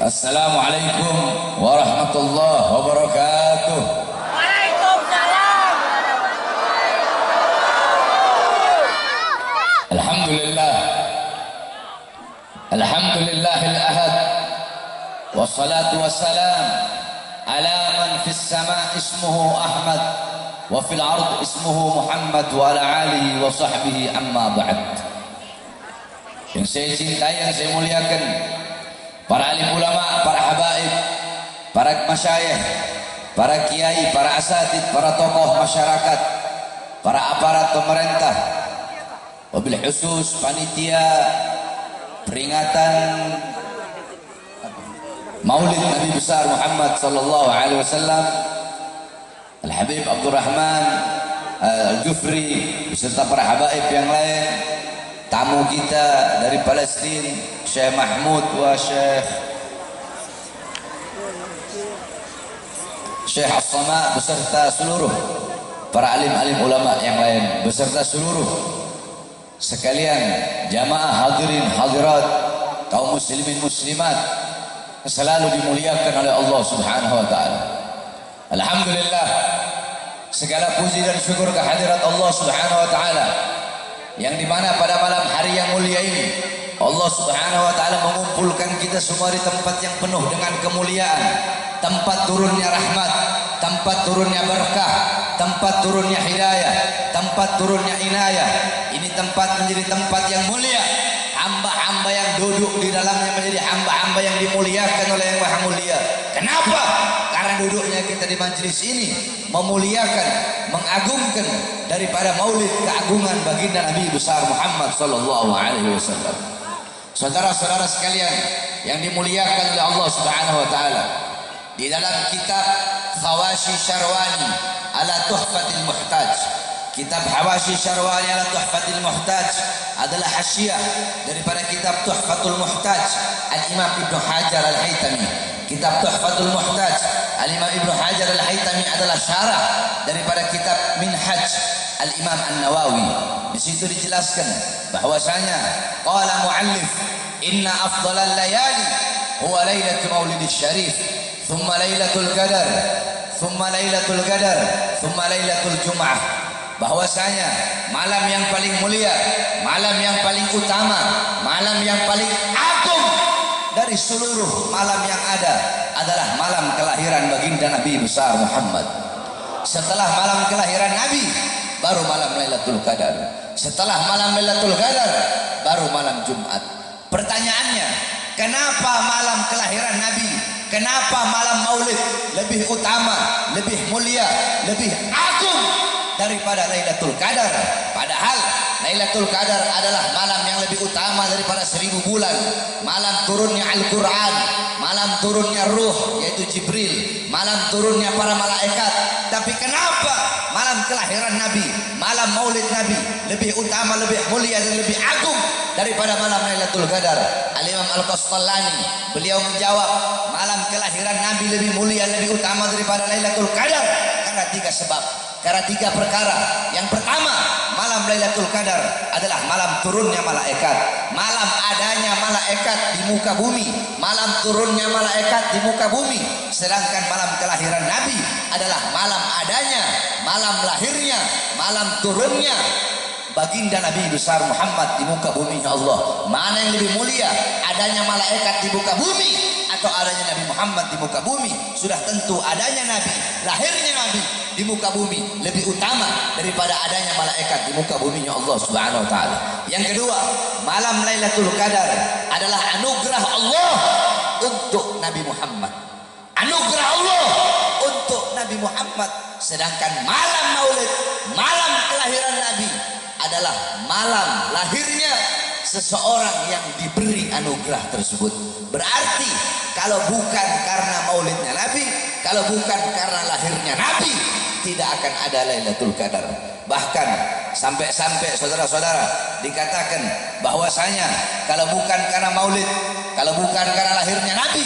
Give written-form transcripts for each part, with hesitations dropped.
Assalamualaikum warahmatullahi wabarakatuh. Waalaikumsalam. Alhamdulillah. Alhamdulillahil ahad. Wassalatu wassalam ala man fis sama' ismuhu Ahmad wa fil ard ismuhu Muhammad wa ala alihi wa sahbihi amma ba'd. Yang saya cintai, yang saya muliakan, para alim ulama, para habaib, para masyayikh, para kiai, para asatid, para tokoh masyarakat, para aparat pemerintah, wabil khusus panitia peringatan Maulid Nabi besar Muhammad sallallahu alaihi wasallam, Al-Habib Abdurrahman Al-Jufri beserta para habaib yang lain, tamu kita dari Palestina Syekh Mahmud wa Syekh As-Sama beserta seluruh para alim-alim ulama yang lain beserta seluruh sekalian jamaah hadirin hadirat kaum muslimin muslimat selalu dimuliakan oleh Allah Subhanahu wa taala. Alhamdulillah, segala puji dan syukur kehadirat Allah Subhanahu wa taala yang dimana pada malam hari yang mulia ini Allah Subhanahu wa taala mengumpulkan kita semua di tempat yang penuh dengan kemuliaan, tempat turunnya rahmat, tempat turunnya berkah, tempat turunnya hidayah, tempat turunnya inayah. Ini tempat menjadi tempat yang mulia. Hamba-hamba yang duduk di dalamnya menjadi hamba-hamba yang dimuliakan oleh Yang Maha Mulia. Kenapa? Karena duduknya kita di majelis ini memuliakan, mengagungkan daripada maulid keagungan baginda Nabi besar Muhammad sallallahu alaihi wasallam. Saudara-saudara sekalian yang dimuliakan oleh Allah Subhanahu wa taala, di dalam kitab Khawashi Syarwani ala Tuhfatil Muhtaj, kitab Hawashi Syarwani ala Tuhfatil Muhtaj adalah hasyiah daripada kitab Tuhfatul Muhtaj Al-Imam Ibnu Hajar Al-Haytami. Kitab Tuhfatul Muhtaj Al-Imam Ibnu Hajar Al-Haytami adalah syarah daripada kitab Minhaj Al-Imam An-Nawawi. Di situ dijelaskan bahwasanya qala muallif inna afdhalal layali huwa lailatul maulidis syarif thumma lailatul qadar thumma lailatul qadar thumma lailatul jum'ah. Bahwasanya malam yang paling mulia, malam yang paling utama, malam yang paling agung dari seluruh malam yang ada adalah malam kelahiran baginda Nabi besar Muhammad. Setelah malam kelahiran Nabi baru malam Lailatul Qadar. Setelah malam Lailatul Qadar baru malam Jumat. Pertanyaannya, kenapa malam kelahiran Nabi, kenapa malam Maulid lebih utama, lebih mulia, lebih agung daripada Lailatul Qadar? Padahal Lailatul Qadar adalah malam yang lebih utama daripada 1000 bulan. Malam turunnya Al-Quran, malam turunnya Ruh yaitu Jibril, malam turunnya para malaikat. Tapi kenapa malam kelahiran Nabi, malam Maulid Nabi lebih utama, lebih mulia dan lebih agung daripada malam Lailatul Qadar? Al-Imam Al-Qastallani beliau menjawab, malam kelahiran Nabi lebih mulia, lebih utama daripada Lailatul Qadar karena 3 sebab. Karena 3 perkara. Yang pertama, malam Lailatul Qadar adalah malam turunnya malaikat, malam adanya malaikat di muka bumi, malam turunnya malaikat di muka bumi. Sedangkan malam kelahiran Nabi adalah malam adanya, malam lahirnya, malam turunnya baginda Nabi besar Muhammad di muka bumi Allah. Mana yang lebih mulia, adanya malaikat di muka bumi atau adanya Nabi Muhammad di muka bumi? Sudah tentu adanya Nabi, lahirnya Nabi di muka bumi lebih utama daripada adanya malaikat di muka buminya Allah Subhanahu wa taala. Yang kedua, malam Lailatul Qadar adalah anugerah Allah untuk Nabi Muhammad. Anugerah Allah untuk Nabi Muhammad. Sedangkan malam Maulid, malam kelahiran Nabi adalah malam lahirnya seseorang yang diberi anugerah tersebut. Berarti kalau bukan karena maulidnya Nabi, kalau bukan karena lahirnya Nabi, tidak akan ada Lailatul Qadar. Bahkan sampai-sampai saudara-saudara dikatakan bahwasanya kalau bukan karena maulid, kalau bukan karena lahirnya Nabi,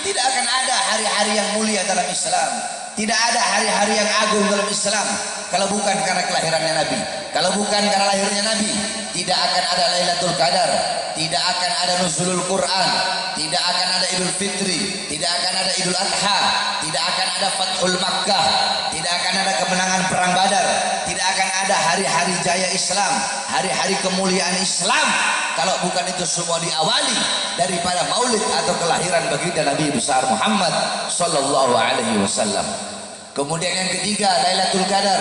tidak akan ada hari-hari yang mulia dalam Islam. Tidak ada hari-hari yang agung dalam Islam. kalau bukan karena kelahirannya Nabi, kalau bukan karena lahirnya Nabi, tidak akan ada Lailatul Qadar, tidak akan ada nuzulul Quran, tidak akan ada Idul Fitri, tidak akan ada Idul Adha, tidak akan ada Fathul Makkah, tidak akan ada kemenangan perang Badar, tidak akan ada hari-hari jaya Islam, hari-hari kemuliaan Islam, kalau bukan itu semua diawali daripada maulid atau kelahiran baginda Nabi besar Muhammad sallallahu alaihi wasallam. Kemudian yang ketiga, Lailatul Qadar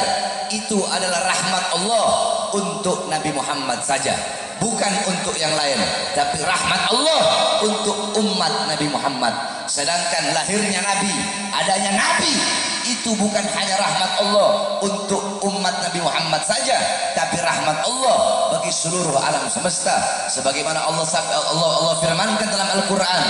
itu adalah rahmat Allah untuk Nabi Muhammad saja, bukan untuk yang lain, tapi rahmat Allah untuk umat Nabi Muhammad. Sedangkan lahirnya Nabi, adanya Nabi itu bukan hanya rahmat Allah untuk umat Nabi Muhammad saja, tapi rahmat Allah bagi seluruh alam semesta. Sebagaimana Allah firmankan dalam Al-Quran,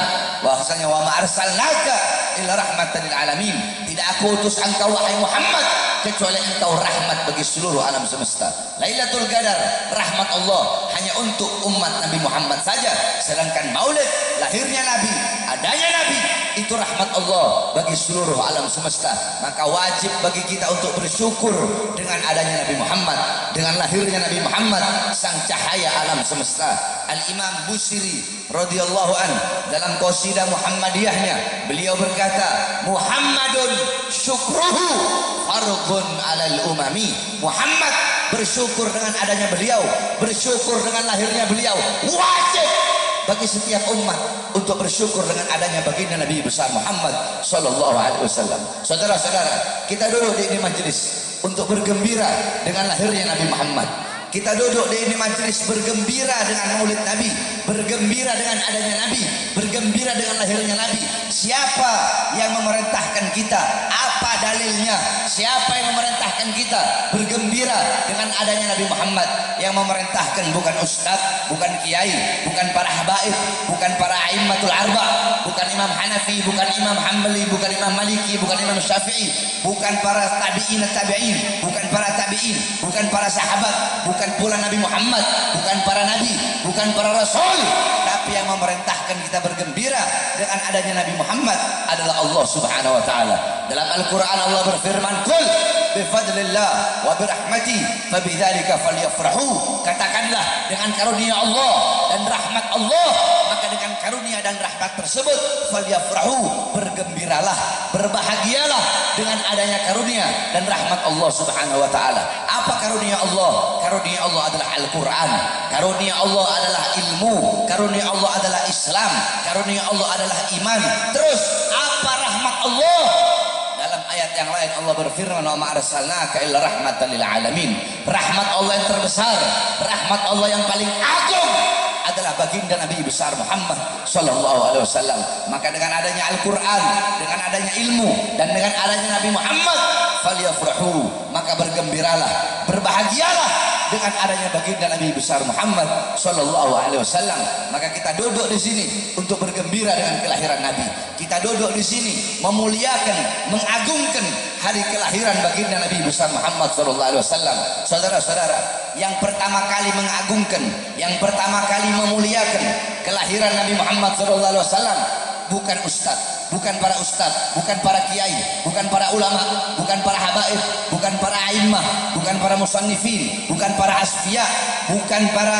bahwasanya wa ma arsalnaka illa rahmatan lil alamin, tidak aku utus engkau wahai Muhammad kecuali engkau rahmat bagi seluruh alam semesta. Lailatul Qadar rahmat Allah hanya untuk umat Nabi Muhammad saja, sedangkan maulid lahirnya Nabi, adanya Nabi itu rahmat Allah bagi seluruh alam semesta. Maka wajib bagi kita untuk bersyukur dengan adanya Nabi Muhammad, dengan lahirnya Nabi Muhammad, sang cahaya alam semesta. Al-Imam Busiri radhiyallahu an dalam qasidah Muhammadiyahnya, beliau berkata, Muhammadun syukruhu fardun alal umami. Muhammad bersyukur dengan adanya beliau, bersyukur dengan lahirnya beliau, wajib bagi setiap umat untuk bersyukur dengan adanya baginda Nabi besar Muhammad sallallahu alaihi wasallam. Saudara-saudara, kita duduk di ini majelis untuk bergembira dengan lahirnya Nabi Muhammad. Kita duduk di ini majelis bergembira dengan maulid Nabi, bergembira dengan adanya Nabi, bergembira dengan lahirnya Nabi. Siapa yang memerintahkan kita? Apa dalilnya? Siapa yang memerintahkan kita bergembira dengan adanya Nabi Muhammad? Yang memerintahkan bukan ustaz, bukan kiai, bukan para habaib, bukan para a'immatul arba, bukan Imam Hanafi, bukan Imam Hambali, bukan Imam Maliki, bukan Imam Syafi'i, bukan para tabi'in, bukan para tabi'in, bukan para sahabat, bukan pula Nabi Muhammad, bukan para nabi, bukan para rasul, tapi yang memerintahkan kita bergembira dengan adanya Nabi Muhammad adalah Allah Subhanahu wa taala. Dalam Al-Qur'an Allah berfirman, "Qul bi fadlillah wa bi rahmati fabidzalika falyafrahu." Katakanlah, dengan karunia Allah dan rahmat Allah, maka dengan karunia dan rahmat tersebut falyafrahu, bergembiralah, berbahagialah dengan adanya karunia dan rahmat Allah Subhanahu wa taala. Apa karunia Allah? Karunia Allah adalah Al-Quran, karunia Allah adalah ilmu, karunia Allah adalah Islam, karunia Allah adalah iman. Terus apa rahmat Allah? Dalam ayat yang lain Allah berfirman, "Wa ma arsalnaka illa rahmatan lil alamin." Rahmat Allah yang terbesar, rahmat Allah yang paling agung adalah baginda Nabi besar Muhammad sallallahu alaihi wasallam. Maka dengan adanya Al-Qur'an, dengan adanya ilmu, dan dengan adanya Nabi Muhammad, falyafrahu, maka bergembiralah, berbahagialah dengan adanya baginda Nabi besar Muhammad sallallahu alaihi wasallam. Maka kita duduk di sini untuk bergembira dengan kelahiran Nabi. Kita duduk di sini memuliakan, mengagungkan hari kelahiran baginda Nabi besar Muhammad sallallahu alaihi wasallam. Saudara-saudara, yang pertama kali mengagungkan, yang pertama kali memuliakan kelahiran Nabi Muhammad sallallahu alaihi wasallam bukan ustaz, bukan para ustaz, bukan para kiai, bukan para ulama, bukan para habaib, bukan para a'immah, bukan para musannifin, bukan para asfiya, bukan para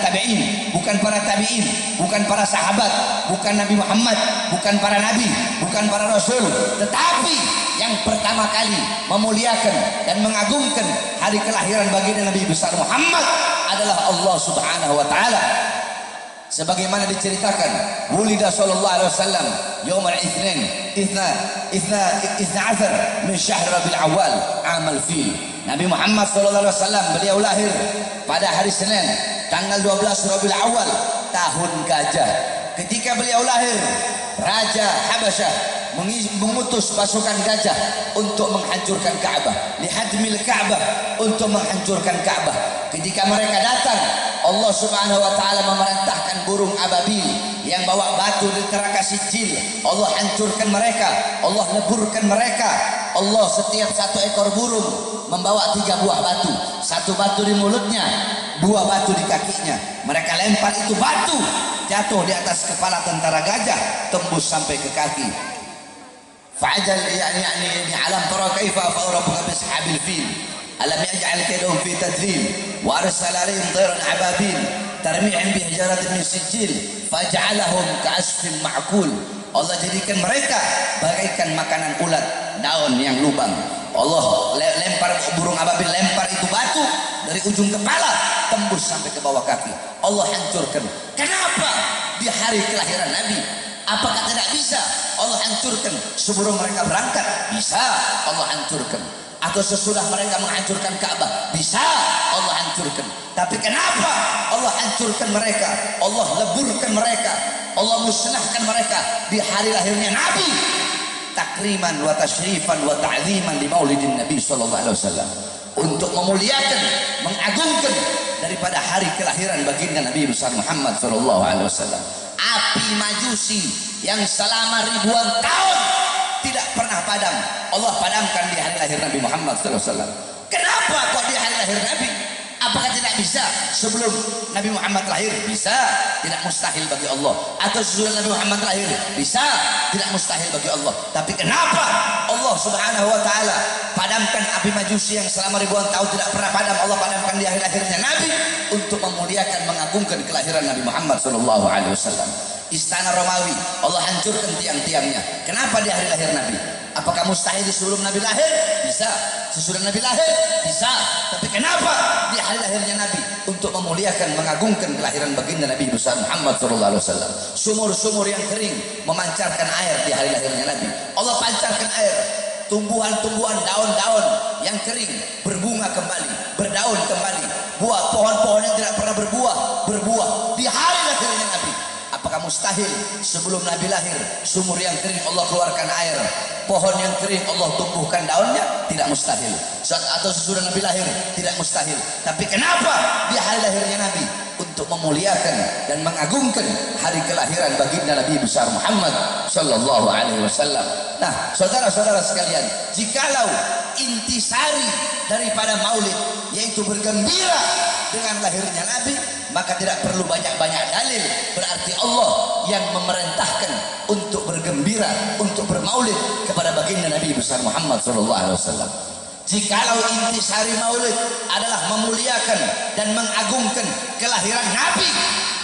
tabi'in, bukan para tabi'in, bukan para sahabat, bukan Nabi Muhammad, bukan para nabi, bukan para rasul, tetapi yang pertama kali memuliakan dan mengagungkan hari kelahiran baginda Nabi besar Muhammad adalah Allah Subhanahu wa taala. Sebagaimana diceritakan, wulida sallallahu alaihi wasallam yaum al-itsnin min syahr Rabiul Awwal amal fil. Nabi Muhammad sallallahu alaihi wasallam beliau lahir pada hari Senin tanggal 12 Rabiul Awwal tahun gajah. Ketika beliau lahir, Raja Habasyah mengutus pasukan gajah untuk menghancurkan Ka'bah, lihadmil Ka'bah, untuk menghancurkan Ka'bah. Ketika mereka datang, Allah Subhanahu wa taala memerintahkan burung ababil yang bawa batu di neraka Sijil. Allah hancurkan mereka, Allah leburkan mereka. Allah setiap satu ekor burung membawa 3 buah batu, 1 batu di mulutnya, 2 batu di kakinya. Mereka lempar itu batu, jatuh di atas kepala tentara gajah, tembus sampai ke kaki. fa'ajal yani alam tara kaifa fa'ala rabbuka bi ashabil fil alam yaj'al kaydahum fi tadlil wa arsala alaihim tayran ababil tarmi'hum bi hijaratin min sijil faj'alahum ka'asfin ma'kul. Allah jadikan mereka bagaikan makanan ulat, daun yang lubang. Allah lempar burung ababil, lempar itu batu dari ujung kepala tembus sampai ke bawah kaki. Allah hancurkan. Kenapa? Di hari kelahiran Nabi. Apakah tidak bisa Allah hancurkan sebelum mereka berangkat? Bisa Allah hancurkan. Atau sesudah mereka menghancurkan Ka'bah? Bisa Allah hancurkan. Tapi kenapa Allah hancurkan mereka? Allah leburkan mereka, Allah musnahkan mereka di hari lahirnya Nabi, takriman wa tasyrifan wa ta'ziman li maulidin Nabi sallallahu alaihi wasallam, untuk memuliakan, mengagungkan daripada hari kelahiran baginda Nabi besar Muhammad sallallahu alaihi wasallam. Api Majusi yang selama ribuan tahun tidak pernah padam, Allah padamkan di hari lahir Nabi Muhammad sallallahu alaihi wasallam. Kenapa kok di hari lahir Nabi? Apakah tidak bisa sebelum Nabi Muhammad lahir? Bisa, tidak mustahil bagi Allah. Atau sesudah Nabi Muhammad lahir? Bisa, tidak mustahil bagi Allah. Tapi kenapa Allah subhanahu wa ta'ala padamkan api Majusi yang selama ribuan tahun tidak pernah padam? Allah padamkan di hari lahirnya Nabi untuk memuliakan, mengagungkan kelahiran Nabi Muhammad sallallahu alaihi wasallam. Istana Romawi Allah hancurkan tiang-tiangnya. Kenapa di hari lahir Nabi? Apakah mustahil sebelum Nabi lahir? Bisa. Sesudah Nabi lahir? Bisa. Tapi kenapa di hari lahirnya Nabi? Untuk memuliakan, mengagungkan kelahiran baginda Nabi besar Muhammad sallallahu alaihi wasallam. Sumur-sumur yang kering memancarkan air di hari lahirnya Nabi. Allah pancarkan air. Tumbuhan-tumbuhan, daun-daun yang kering berbunga kembali, berdaun kembali. Buah pohon-pohon yang tidak pernah berbuah di hari lahirnya Nabi. Apakah mustahil sebelum Nabi lahir sumur yang kering Allah keluarkan air, pohon yang kering Allah tumbuhkan daunnya? Tidak mustahil. Atau sesudah Nabi lahir? Tidak mustahil. Tapi kenapa di hari lahirnya Nabi? Untuk memuliakan dan mengagungkan hari kelahiran baginda Nabi besar Muhammad sallallahu alaihi wasallam. Nah, saudara-saudara sekalian, jikalau intisari daripada maulid yaitu bergembira dengan lahirnya Nabi, maka tidak perlu banyak-banyak dalil. Berarti Allah yang memerintahkan untuk bergembira, untuk bermaulid kepada baginda Nabi besar Muhammad sallallahu alaihi wasallam. Jikalau intisari maulid adalah memuliakan dan mengagungkan kelahiran Nabi,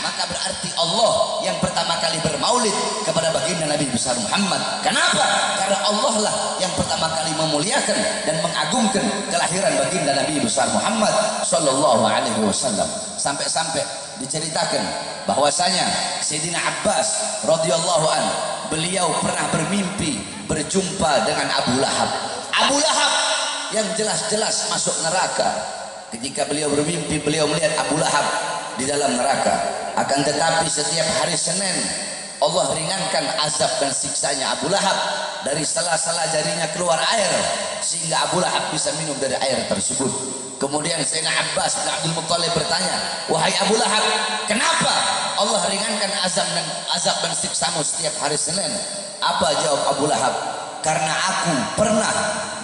maka berarti Allah yang pertama kali bermaulid kepada baginda Nabi besar Muhammad. Kenapa? Karena Allah lah yang pertama kali memuliakan dan mengagungkan kelahiran baginda Nabi besar Muhammad sallallahu alaihi wasallam. Sampai-sampai diceritakan bahwasanya Sayyidina Abbas radhiyallahu an, beliau pernah bermimpi berjumpa dengan Abu Lahab. Abu Lahab yang jelas-jelas masuk neraka. Ketika beliau bermimpi, beliau melihat Abu Lahab di dalam neraka. Akan tetapi setiap hari Senin Allah ringankan azab dan siksanya Abu Lahab. Dari sela-sela jarinya keluar air sehingga Abu Lahab bisa minum dari air tersebut. Kemudian Sayyidina Abbas bin Abdul Muttalib bertanya, "Wahai Abu Lahab, kenapa Allah ringankan azab dan siksamu setiap hari Senin?" Apa jawab Abu Lahab? "Karena aku pernah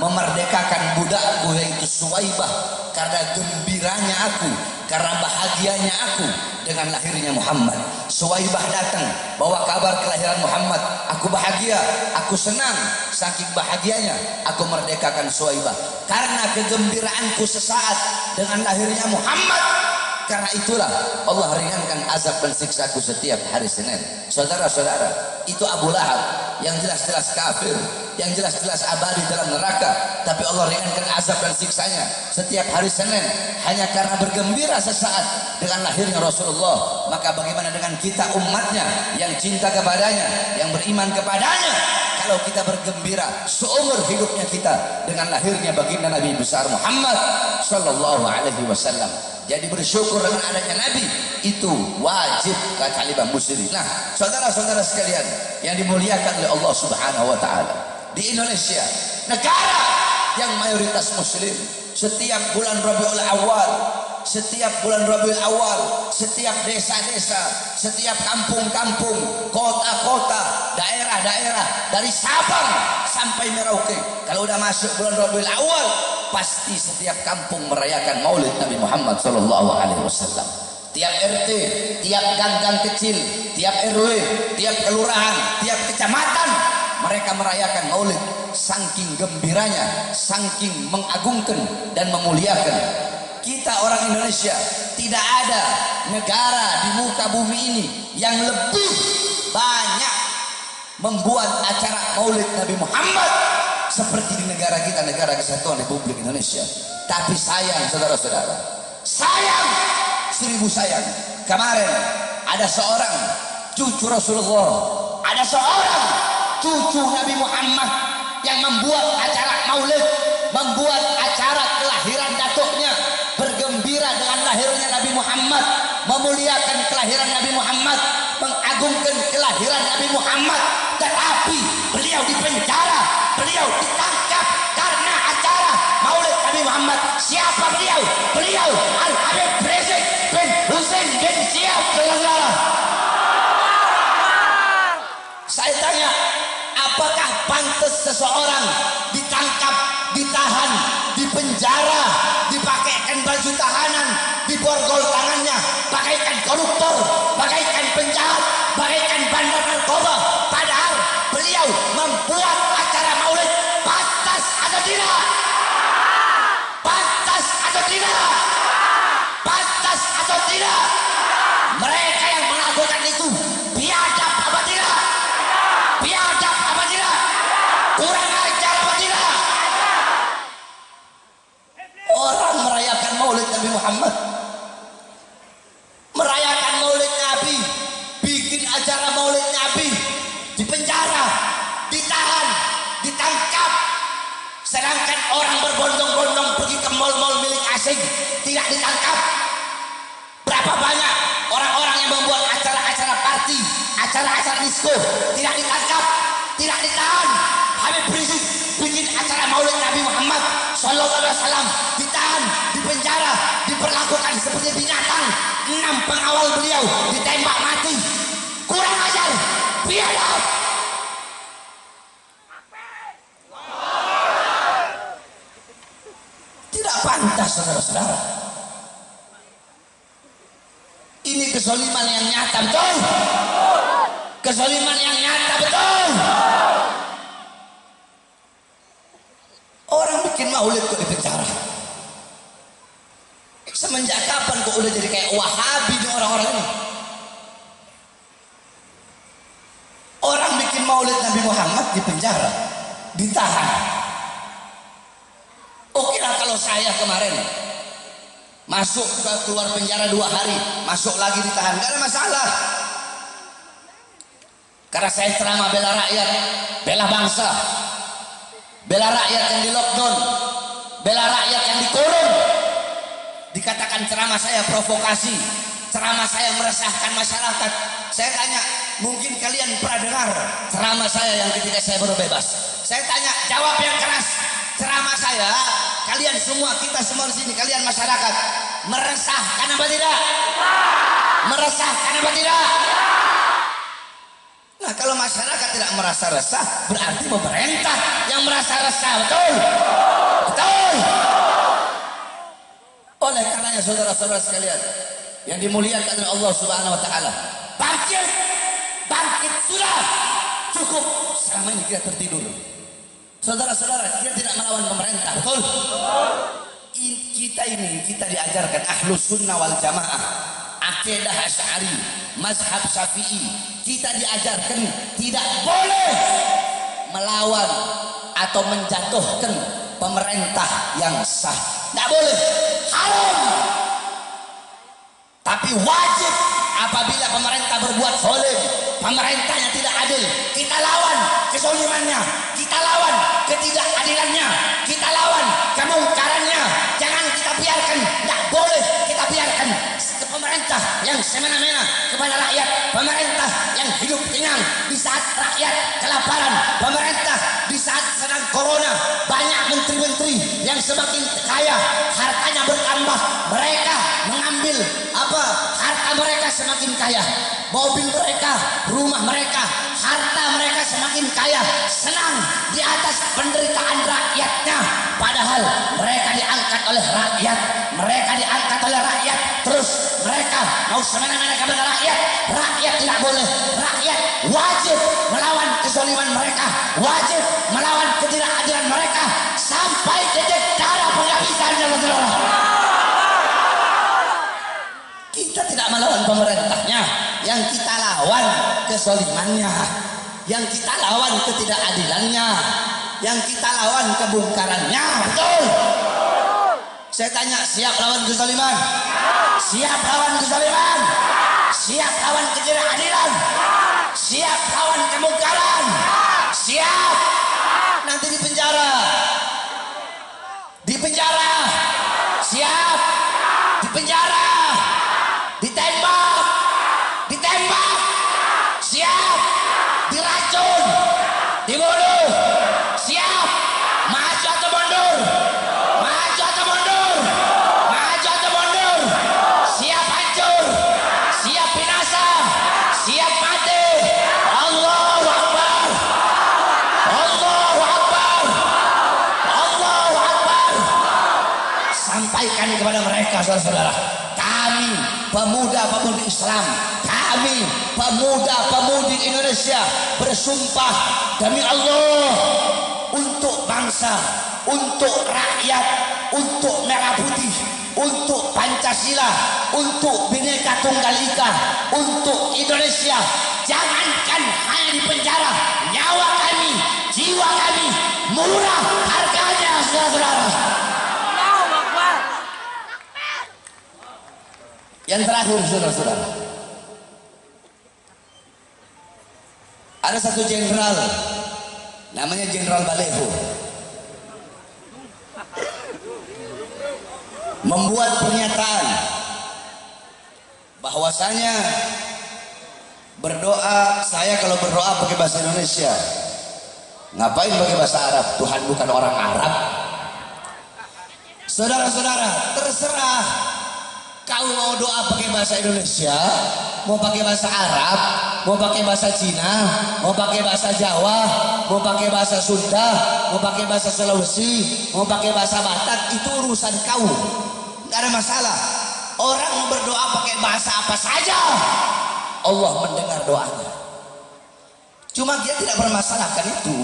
memerdekakan budakku yaitu Suwaibah, karena gembiranya aku, karena bahagianya aku dengan lahirnya Muhammad. Suwaibah datang bawa kabar kelahiran Muhammad, aku bahagia, aku senang, saking bahagianya aku merdekakan Suwaibah. Karena kegembiraanku sesaat dengan lahirnya Muhammad, karena itulah Allah ringankan azab dan siksaku setiap hari Senin." Saudara-saudara, itu Abu Lahab yang jelas-jelas kafir, yang jelas-jelas abadi dalam neraka, tapi Allah ringankan azab dan siksanya setiap hari Senin hanya karena bergembira sesaat dengan lahirnya Rasulullah. Maka bagaimana dengan kita umatnya yang cinta kepadanya, yang beriman kepadanya, kalau kita bergembira seumur hidupnya kita dengan lahirnya baginda Nabi besar Muhammad sallallahu alaihi wasallam. Jadi bersyukur dengan adanya Nabi itu wajib kata Imam Busiri. Nah, saudara-saudara sekalian yang dimuliakan oleh Allah Subhanahu wa taala, di Indonesia, negara yang mayoritas muslim, setiap bulan Rabiul Awal, setiap desa-desa, setiap kampung-kampung, kota-kota, daerah-daerah, dari Sabang sampai Merauke, kalau udah masuk bulan Rabiul Awal, pasti setiap kampung merayakan Maulid Nabi Muhammad sallallahu alaihi wasallam. Tiap RT, tiap gang-gang kecil, tiap RW, tiap kelurahan, tiap kecamatan mereka merayakan maulid saking gembiranya, saking mengagungkan dan memuliakan. Kita orang Indonesia, tidak ada negara di muka bumi ini yang lebih banyak membuat acara maulid Nabi Muhammad seperti di negara kita, negara kesatuan Republik Indonesia. Tapi sayang saudara-saudara, sayang, seribu sayang, kemarin ada seorang cucu Rasulullah, ada seorang cucu Nabi Muhammad yang membuat acara maulid, membuat acara kelahiran datuknya, bergembira dengan lahirnya Nabi Muhammad, memuliakan kelahiran Nabi Muhammad, mengagungkan kelahiran Nabi Muhammad. Tetapi beliau dipenjara, beliau ditangkap karena acara maulid Nabi Muhammad. Siapa beliau? Beliau Al-Habib Rizik bin Husain bin Syihab. Saya tanya, apakah pantas seseorang ditangkap, ditahan, dipenjara, dipakaikan baju tahanan, diborgol tangannya, pakaikan koruptor, pakaikan penjahat, pakaikan bandar narkoba, padahal beliau membuat acara maulid? Pantas atau tidak? Pantas atau tidak? Pantas atau tidak? Mereka yang melakukan itu biadab apa tidak? Biadab apa tidak? Kurang ajar apa tidak? Orang merayakan maulid Nabi Muhammad, merayakan maulid Nabi, bikin acara maulid Nabi, dipenjara, ditahan, ditangkap. Sedangkan orang berbondong-bondong pergi ke mal-mal milik asing tidak ditangkap. Berapa banyak orang-orang yang membuat acara-acara party, acara-acara disco tidak ditangkap, tidak ditahan. Habib Rizik bikin acara maulid Nabi Muhammad sallallahu alaihi wasallam, ditahan, dipenjara, diperlakukan seperti binatang. 6 pengawal beliau ditembak mati. Kurang ajar, biadab. Tidak pantas saudara-saudara. Ini kezaliman yang nyata, betul? Kezaliman yang nyata, betul? Orang bikin maulid kok dipenjara. Semenjak kapan kok udah jadi kayak Wahabi nih orang-orang ini? Orang bikin maulid Nabi Muhammad dipenjara, ditahan. Oke lah kalau saya kemarin masuk ke keluar penjara 2 hari, masuk lagi ditahan, gak ada masalah. Karena saya ceramah bela rakyat, bela bangsa, bela rakyat yang di lockdown, bela rakyat yang dikurung. Dikatakan ceramah saya provokasi, ceramah saya meresahkan masyarakat. Saya tanya, mungkin kalian pernah dengar ceramah saya yang ketika saya baru bebas? Saya tanya, jawab yang keras. Ceramah saya, kalian semua, kita semua di sini, kalian masyarakat, meresahkan apa tidak? Meresahkan apa tidak? Nah, kalau masyarakat tidak merasa resah, berarti pemerintah yang merasa resah, betul? Betul? Oleh karenanya saudara-saudara sekalian yang dimuliakan oleh Allah Subhanahu wa taala, bangkit, bangkit sudah. Cukup selama ini kita tertidur. Saudara-saudara, kita tidak melawan pemerintah, betul? Kita diajarkan ahlus sunnah wal jamaah, akidah Asy'ari, mazhab Syafi'i. Kita diajarkan tidak boleh melawan atau menjatuhkan pemerintah yang sah. Tidak boleh, haram. Tapi wajib apabila pemerintah berbuat zalim, pemerintahnya tidak adil, kita lawan kezalimannya, kita lawan ketidakadilannya, kita lawan kemungkarannya. Jangan kita biarkan, tidak boleh kita biarkan pemerintah yang semena-mena kepada rakyat, pemerintah yang hidup kenyang di saat rakyat kelaparan, pemerintah di saat sedang corona, banyak menteri-menteri yang semakin kaya, hartanya bertambah, mereka mengambil harta mereka semakin kaya, mobil mereka, rumah mereka, harta mereka semakin kaya, senang di atas penderitaan rakyatnya, padahal mereka diangkat oleh rakyat, mereka diangkat oleh rakyat, terus mereka mau semena-mena kepada rakyat. Rakyat tidak boleh. Rakyat wajib melawan kezaliman mereka, wajib melawan ketidakadilan mereka sampai titik darah penghabisan. Kita tidak melawan pemerintahnya, yang kita lawan kezalimannya, yang kita lawan ketidakadilannya, yang kita lawan kebungkarannya. Betul? Saya tanya, siap lawan kezaliman? Siap lawan kezaliman? Siap lawan ketidakadilan? Siap lawan kebungkaran? Siap? Nanti di penjara. Di penjara. Siap? Di penjara. Ditembak. Ditembak. Siap? Diracun. Dibunuh. Siap? Maju atau mundur? Maju atau mundur? Maju atau mundur? Siap hancur? Siap binasa? Siap mati? Allahu Akbar. Allahu Akbar. Allahu Akbar. Sampaikan kepada mereka, saudara-saudara, kami pemuda-pemudi Islam, kami pemuda-pemudi Indonesia bersumpah demi Allah, untuk bangsa, untuk rakyat, untuk merah putih, untuk Pancasila, untuk Bhinneka Tunggal Ika, untuk Indonesia. Jangankan hanya di penjara, nyawa kami, jiwa kami murah harganya, saudara-saudara. Allahu Akbar. Yang terakhir, saudara-saudara, ada satu jenderal namanya Jenderal Baleho, membuat pernyataan bahwasanya berdoa, saya kalau berdoa pakai bahasa Indonesia, ngapain pakai bahasa Arab? Tuhan bukan orang Arab. Saudara-saudara, terserah kau mau doa pakai bahasa Indonesia, mau pakai bahasa Arab, mau pakai bahasa Cina, mau pakai bahasa Jawa, mau pakai bahasa Sunda, mau pakai bahasa Sulawesi, mau pakai bahasa Batak, itu urusan kau, nggak ada masalah. Orang mau berdoa pakai bahasa apa saja, Allah mendengar doanya. Cuma dia tidak permasalahkan itu.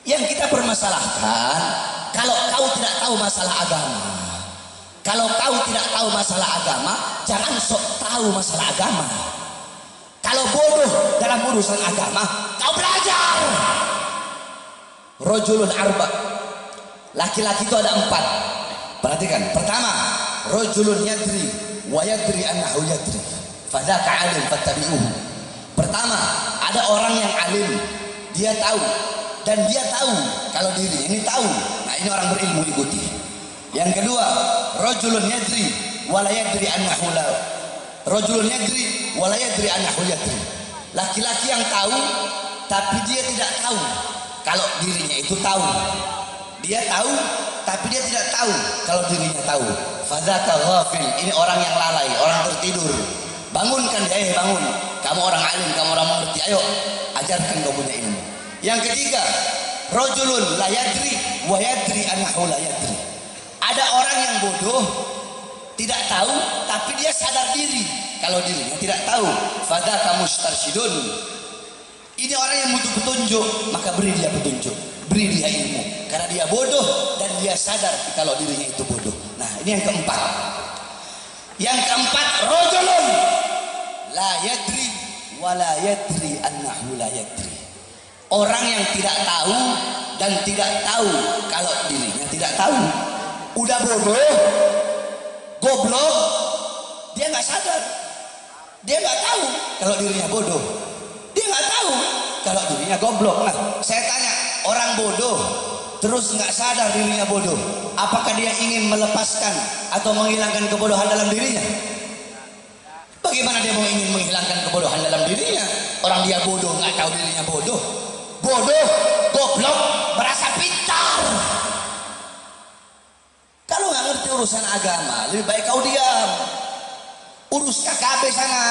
Yang kita permasalahkan, kalau kau tidak tahu masalah agama, kalau kau tidak tahu masalah agama, jangan sok tahu masalah agama. Kalau bodoh dalam urusan agama, kau belajar. Rojulun arba, laki-laki itu ada 4. Perhatikan. Pertama, rojulun yadri wa yadri annahu yadri, fadzaka alim fattabi'uhu. Pertama, ada orang yang alim, dia tahu, dan dia tahu kalau diri ini tahu. Nah, ini orang berilmu, ikuti. Yang kedua, rajulun yadri wala yadri annahu la. Rajulun yadri wala yadri annahu yadri. Laki-laki yang tahu tapi dia tidak tahu kalau dirinya itu tahu. Dia tahu tapi dia tidak tahu kalau dirinya tahu. Fadzaka ghafil, ini orang yang lalai, orang tertidur. Bangunkan dia, bangun. Kamu orang alim, kamu orang mengerti. Ayo, ajarkan kau punya ilmu. Yang ketiga, rajulun la yadri wa yadri annahu la yadri. Ada orang yang bodoh, tidak tahu, tapi dia sadar diri kalau dirinya tidak tahu. Fadzaka mustarsyidun. Ini orang yang butuh petunjuk, maka beri dia petunjuk, beri dia ilmu, karena dia bodoh dan dia sadar kalau dirinya itu bodoh. Nah, ini yang keempat. Yang keempat, rajulun la yadri wa la yadri annahu la yadri. Orang yang tidak tahu dan tidak tahu kalau dirinya tidak tahu. Udah bodoh, goblok, dia nggak sadar, dia nggak tahu kalau dirinya bodoh, dia nggak tahu kalau dirinya goblok. Nah, saya tanya, orang bodoh terus nggak sadar dirinya bodoh, apakah dia ingin melepaskan atau menghilangkan kebodohan dalam dirinya? Bagaimana dia mau ingin menghilangkan kebodohan dalam dirinya? Orang dia bodoh, nggak tahu dirinya bodoh, bodoh, goblok, merasa pintar. Kalau nggak ngerti urusan agama, lebih baik kau diam. Urus KKB sana,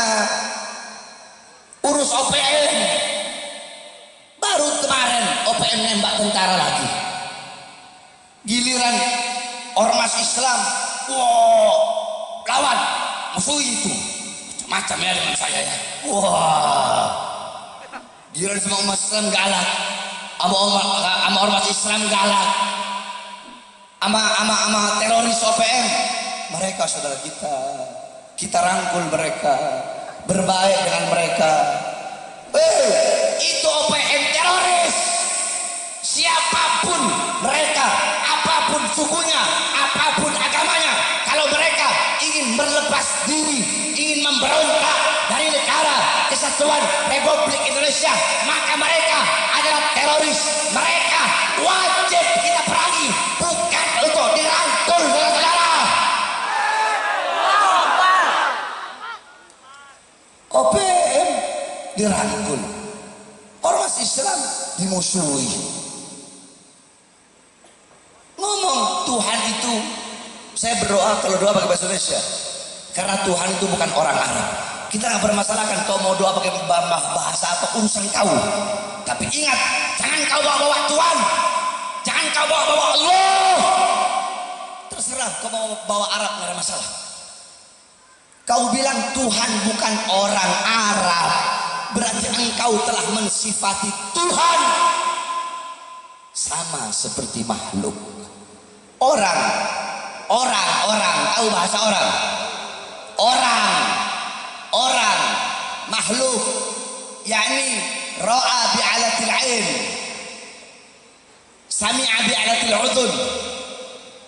urus OPM. Baru kemarin OPM nembak tentara lagi. Giliran ormas Islam, wow, lawan. musuh itu. Macam ya dengan saya ya. Wah. Giliran sama umat Islam galak. Sama ormas Islam galak. Sama teroris OPM. Mereka saudara kita. Kita rangkul mereka. Berbaik dengan mereka. Itu OPM teroris. Siapapun mereka, apapun sukunya, apapun agamanya, kalau mereka ingin berlepas diri, ingin memberontak dari negara kesatuan Republik Indonesia, maka mereka adalah teroris. Mereka wajib kita perangi, bukan untuk dirangkul, saudara-saudara. OPM dirangkul, ormas Islam dimusuhi. Ngomong Tuhan itu, saya berdoa kalau doa pakai bahasa Indonesia, karena Tuhan itu bukan orang Arab. Kita nggak permasalahkan kau mau doa pakai bahasa apa, urusan kau. Tapi ingat, jangan kau bawa-bawa Tuhan, jangan kau bawa-bawa Allah. Terserah kau mau bawa Arab, nggak ada masalah. Kau bilang Tuhan bukan orang Arab, berarti engkau telah mensifati Tuhan sama seperti makhluk. Orang, tahu bahasa orang? Orang, makhluk, yakni ra'a bi'alatil ain, sami'a bi'alatil udhun,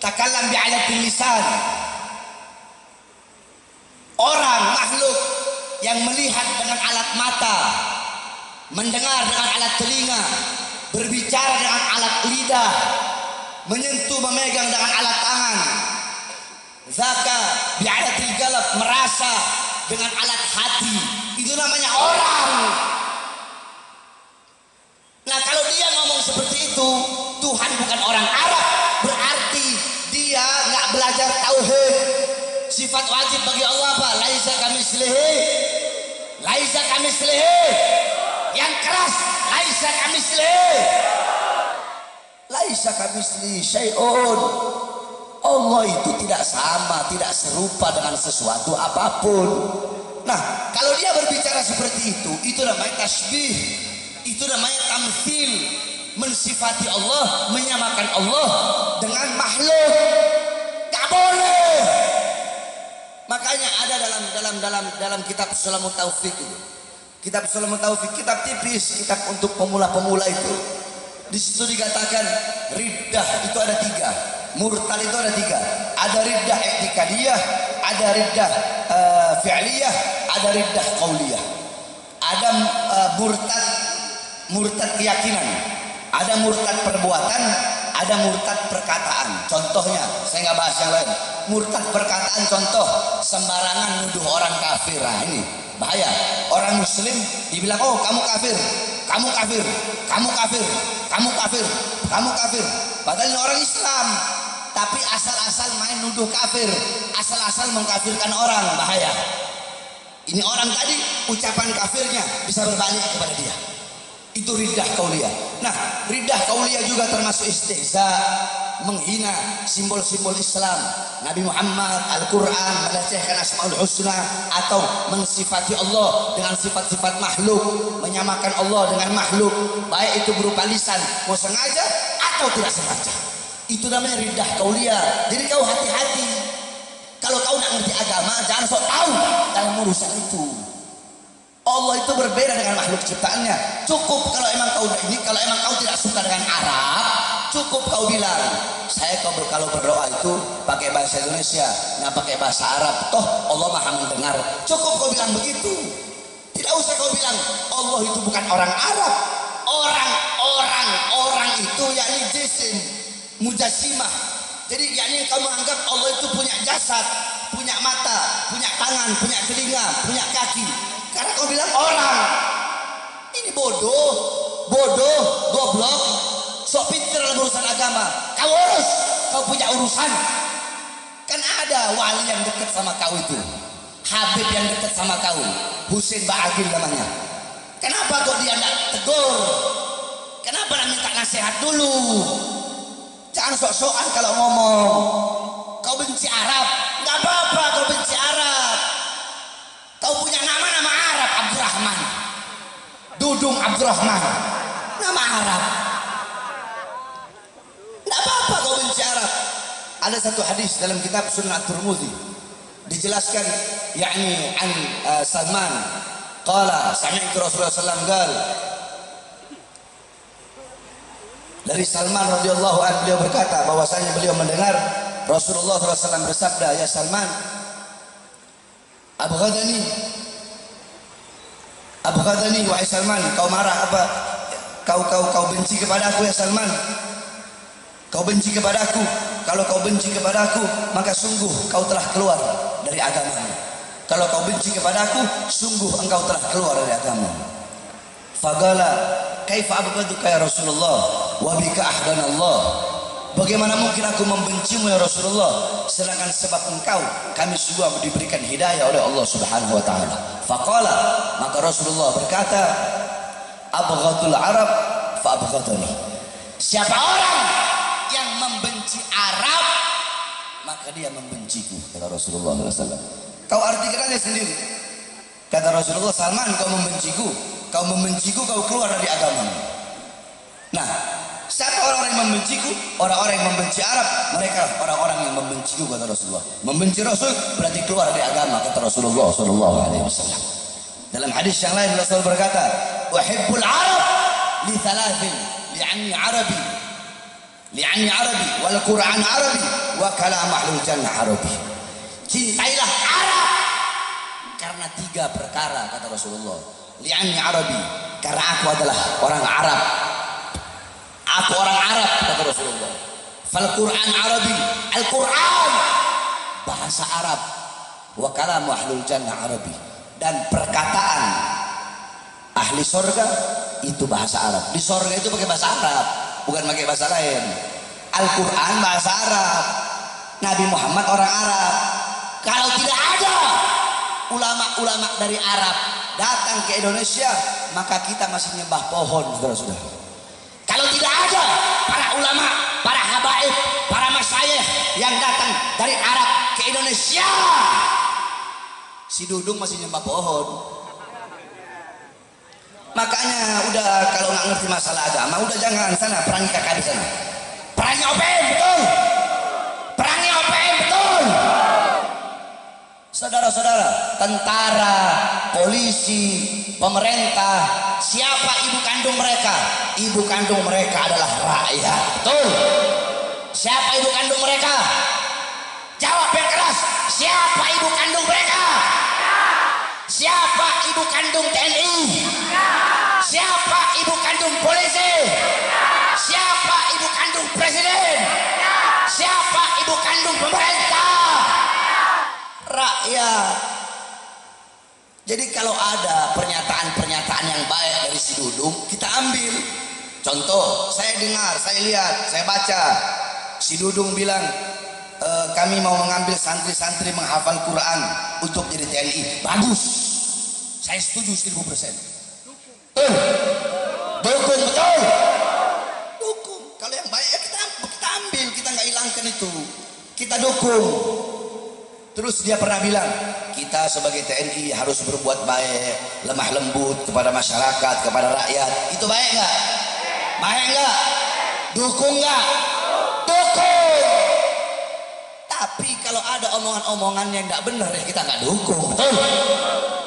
takallam bi'alatil lisan. Orang, makhluk yang melihat dengan alat mata, mendengar dengan alat telinga, berbicara dengan alat lidah, menyentuh, memegang dengan alat tangan. Zaka bi'alatil qalb, merasa dengan alat hati. Itu namanya orang. Nah, kalau dia ngomong seperti itu, Tuhan bukan orang Arab, berarti dia nggak belajar tauhid. Sifat wajib bagi Allah apa? Laisa kamitslihi. Yang keras, laisa kamitslihi syai'un. Allah itu tidak sama, tidak serupa dengan sesuatu apapun. Nah, kalau dia berbicara seperti itu namanya tasbih, itu namanya tamtsil, mensifati Allah, menyamakan Allah dengan makhluk. Gak boleh. Makanya ada dalam kitab Sulamut Taufik itu. Kitab Sulamut Taufik, kitab tipis, kitab untuk pemula-pemula itu. Di situ dikatakan riddah itu ada 3, murtad itu ada 3. Ada riddah i'tikadiyah, ada riddah fi'liyah, ada riddah qauliyah. Ada murtad keyakinan, ada murtad perbuatan, ada murtad perkataan. Contohnya, saya nggak bahas yang lain. Murtad perkataan, contoh sembarangan nuduh orang kafir. Nah, ini bahaya. Orang muslim dibilang, oh kamu kafir, kamu kafir, kamu kafir, kamu kafir, kamu kafir. Padahal ini orang Islam, tapi asal-asal main nuduh kafir, asal-asal mengkafirkan orang, bahaya. Ini orang tadi ucapan kafirnya bisa berbalik kepada dia. Itu riddah qauliyah. Nah, riddah qauliyah juga termasuk istihza, menghina simbol-simbol Islam, Nabi Muhammad, Al-Quran, melecehkan Asmaul Husna, atau mensifati Allah dengan sifat-sifat makhluk, menyamakan Allah dengan makhluk, baik itu berupa lisan, mau sengaja atau tidak sengaja. Itu namanya riddah qauliyah. Jadi kau hati-hati. Kalau kau nak ngerti agama, jangan sok tahu dalam urusan itu. Allah itu berbeda dengan makhluk ciptaannya. Cukup kalau emang kau tidak suka dengan Arab, cukup kau bilang, saya kalau berdoa itu pakai bahasa Indonesia, nggak pakai bahasa Arab. Toh Allah Maha mendengar. Cukup kau bilang begitu. Tidak usah kau bilang Allah itu bukan orang Arab. Orang itu yakni jisim, mujassimah. Jadi yakni kamu anggap Allah itu punya jasad, punya mata, punya tangan, punya telinga, punya kaki. Karena kau bilang orang, ini bodoh, goblok, sok pintar dalam urusan agama. Kau urus, kau punya urusan. Kan ada wali yang dekat sama kau itu, Habib yang dekat sama kau, Husain Ba'agil namanya. Kenapa kok dia tidak tegur? Kenapa tidak minta nasihat dulu? Jangan sok-sokan kalau ngomong. Kau benci Arab, nggak apa-apa kau benci Arab. Dudung Abdurrahman, nama Arab. Tidak apa-apa kau benci Arab. Ada satu hadis dalam kitab Sunan At-Tirmidzi dijelaskan, yakni an Salman qala sami'tu Rasulullah sallallahu alaihi wasallam. Dari Salman radhiyallahu anhu, beliau berkata bahwasanya beliau mendengar Rasulullah SAW bersabda, ya Salman, abghadani wahai Salman, kau marah apa? Kau benci kepada aku ya Salman? Kau benci kepada aku? Kalau kau benci kepada aku, maka sungguh kau telah keluar dari agamamu. Kalau kau benci kepada aku, sungguh engkau telah keluar dari agamamu. Faqala kaifa abghaduka ya Rasulullah wa bika ahdanallah. Bagaimana mungkin aku membencimu ya Rasulullah, sedangkan sebab engkau kami semua diberikan hidayah oleh Allah Subhanahu wa taala. Faqala, maka Rasulullah berkata, abghadul Arab fa abghadani. Siapa orang yang membenci Arab, maka dia membenciku, kata Rasulullah SAW. Kau artikan aja sendiri. Kata Rasulullah, Salman, kau membenciku, kau keluar dari agamamu. Nah, siapa orang-orang yang membenciku? Orang-orang yang membenci Arab, mereka orang-orang yang membenciku, kata Rasulullah. Membenci Rasul berarti keluar dari agama, kata Rasulullah SAW. Dalam hadis yang lain Rasul berkata, uhibbul Arab li thalathin, li'anni Arabi wal Quran Arabi wa kalam ahlul jannah Arabi. Cintailah Arab karena 3 perkara, kata Rasulullah. Li'anni Arabi, karena aku adalah orang Arab. Aku orang Arab, kata Rasulullah. Fal Quran Arabi, Al-Quran bahasa Arab. Wa kalamu ahlul jannah Arabi, dan perkataan ahli surga itu bahasa Arab. Di surga itu pakai bahasa Arab, bukan pakai bahasa lain. Al-Quran bahasa Arab, Nabi Muhammad orang Arab. Kalau tidak ada ulama-ulama dari Arab datang ke Indonesia, maka kita masih nyembah pohon, saudara-saudara. Kalau tidak ada para ulama, para habaib, para masyayikh yang datang dari Arab ke Indonesia, si Dudung masih nyembah pohon. Makanya udah, kalau nggak ngerti masalah agama, udah jangan sana perangi KKB sana. Perangi OPM, betul. Perangi OPM, betul. Saudara-saudara, tentara, polisi, pemerintah, siapa ibu kandung mereka? Ibu kandung mereka adalah rakyat, betul. Siapa ibu kandung mereka? Jawab yang keras. Siapa ibu kandung mereka? Siapa ibu kandung TNI? Siapa ibu kandung polisi? Siapa ibu kandung presiden? Siapa ibu kandung pemerintah? Rakyat. Jadi kalau ada pernyataan-pernyataan yang baik dari si Dudung, kita ambil. Contoh, saya dengar, saya lihat, saya baca, si Dudung bilang, kami mau mengambil santri-santri menghafal Quran untuk jadi TNI. Bagus, saya setuju 1000%. Dukung, betul. Dukung. Kalau yang baik ya kita ambil, kita nggak hilangkan itu, kita dukung. Terus dia pernah bilang, kita sebagai TNI harus berbuat baik, lemah lembut kepada masyarakat, kepada rakyat. Itu baik nggak? Baik nggak? Dukung nggak? Dukung. Tapi kalau ada omongan-omongan yang nggak benar, ya kita nggak dukung. Betul?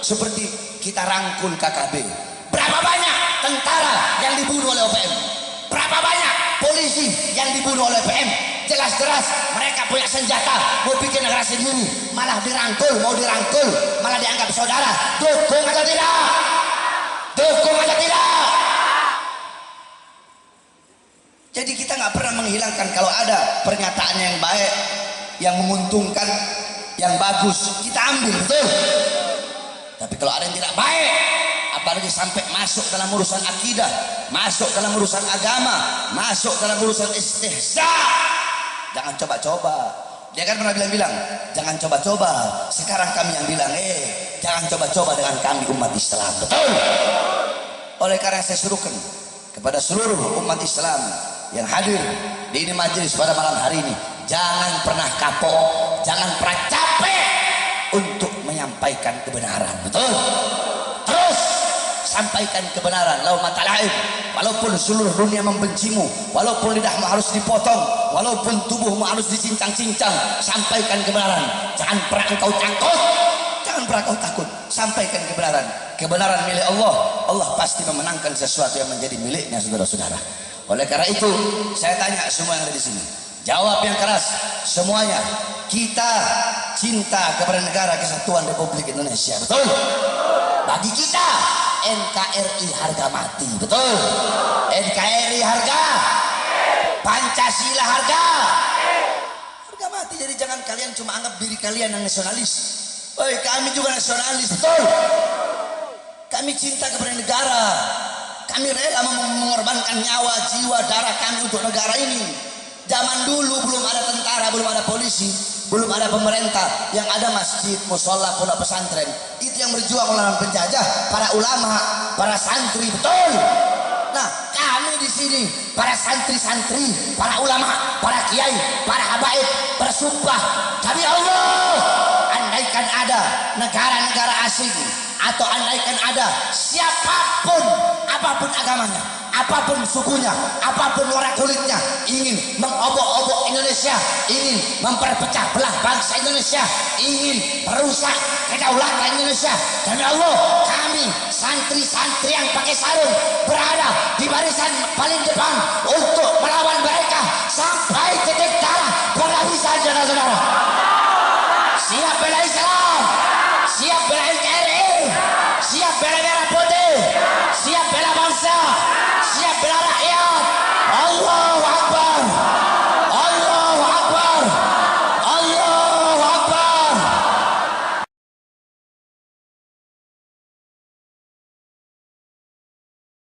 Seperti kita rangkul KKB. Berapa banyak tentara yang dibunuh oleh OPM? Berapa banyak polisi yang dibunuh oleh OPM? Jelas-jelas mereka punya senjata, mau bikin negara sendiri, malah dirangkul, mau dirangkul, malah dianggap saudara. Dukung atau tidak? Dukung atau tidak? Jadi kita nggak pernah menghilangkan kalau ada pernyataan yang baik, yang menguntungkan, yang bagus, kita ambil, betul. Tapi kalau ada yang tidak baik, apalagi sampai masuk dalam urusan akidah, masuk dalam urusan agama, masuk dalam urusan istihza, jangan coba-coba. Dia kan pernah bilang, jangan coba-coba. Sekarang kami yang bilang, jangan coba-coba dengan kami umat Islam. Betul. Oleh karena saya suruhkan kepada seluruh umat Islam yang hadir di ini majelis pada malam hari ini, jangan pernah kapok, jangan pernah capek untuk menyampaikan kebenaran. Betul. Terus sampaikan kebenaran. Lau mata lain, walaupun seluruh dunia membencimu, walaupun lidahmu harus dipotong, walaupun tubuhmu harus dicincang-cincang, sampaikan kebenaran. Jangan pernah engkau takut, jangan pernah engkau takut, sampaikan kebenaran. Kebenaran milik Allah, Allah pasti memenangkan sesuatu yang menjadi miliknya, saudara-saudara. Oleh karena itu, saya tanya semua yang ada di sini, jawab yang keras semuanya. Kita cinta kepada negara kesatuan Republik Indonesia, betul? Bagi kita NKRI harga mati, betul? NKRI harga, Pancasila harga mati. Jadi jangan kalian cuma anggap diri kalian yang nasionalis. Oi, kami juga nasionalis, betul? Kami cinta kepada negara. Kami rela mengorbankan nyawa, jiwa, darah kami untuk negara ini. Zaman dulu belum ada tentara, belum ada polisi, belum ada pemerintah, yang ada masjid, musola, pondok pesantren. Itu yang berjuang melawan penjajah, para ulama, para santri, betul? Nah, kami di sini, para santri-santri, para ulama, para kiai, para habaib bersumpah demi Allah, andaikan ada negara-negara asing atau andaikan ada siapapun, apapun agamanya, apapun sukunya, apapun warna kulitnya, ingin mengobok-obok Indonesia, ingin memperpecah belah bangsa Indonesia, ingin merusak kedaulatan Indonesia, demi Allah, kami santri-santri yang pakai sarung berada di barisan paling depan untuk melawan